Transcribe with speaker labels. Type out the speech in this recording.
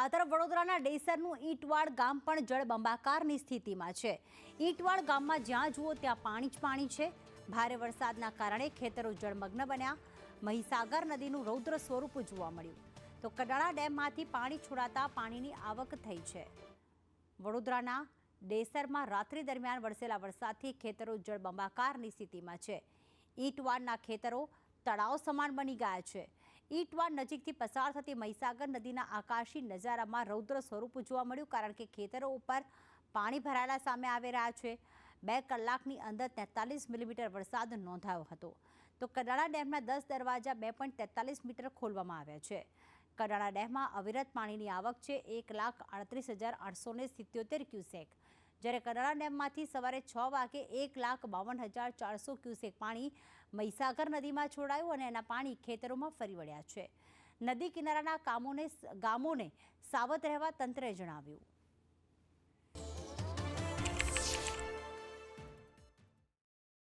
Speaker 1: આ તરફ વડોદરાના ડેસરનું ઈંટવાડ ગામ પણ જળબંબાકારની સ્થિતિમાં છે। ઈંટવાડ ગામમાં જ્યાં જુઓ ત્યાં પાણી જ પાણી છે। ભારે વરસાદના કારણે ખેતરો જળમગ્ન બન્યા। મહીસાગર નદીનું રૌદ્ર સ્વરૂપ જોવા મળ્યું તો કડાણા ડેમમાંથી પાણી છોડાતા પાણીની આવક થઈ છે। વડોદરાના ડેસરમાં રાત્રિ દરમિયાન વરસેલા વરસાદથી ખેતરો જળબંબાકારની સ્થિતિમાં છે। ઈંટવાડના ખેતરો તળાવ સમાન બની ગયા છે। ઈંટવાડ નજીકથી પસાર થતી મહીસાગર નદીના આકાશી નજારામાં રૌદ્ર સ્વરૂપ જોવા મળ્યું, કારણ કે ખેતરો ઉપર પાણી ભરાયેલા સામે આવી રહ્યા છે। 2 કલાકની અંદર 43 મિલીમીટર વરસાદ નોંધાયો હતો તો કડાણા ડેમના 10 દરવાજા 2.43 મીટર ખોલવામાં આવ્યા છે। કડાણા ડેમમાં અવિરત પાણીની આવક છે 1,38,877 ક્યુસેક, જ્યારે કડાણા ડેમમાંથી સવારે 6 વાગે 1,52,400 ક્યુસેક પાણી મહીસાગર નદીમાં છોડાયું અને એના પાણી ખેતરોમાં ફરી વળ્યા છે। નદી કિનારાના ગામોને સાવધ રહેવા તંત્રએ જણાવ્યું।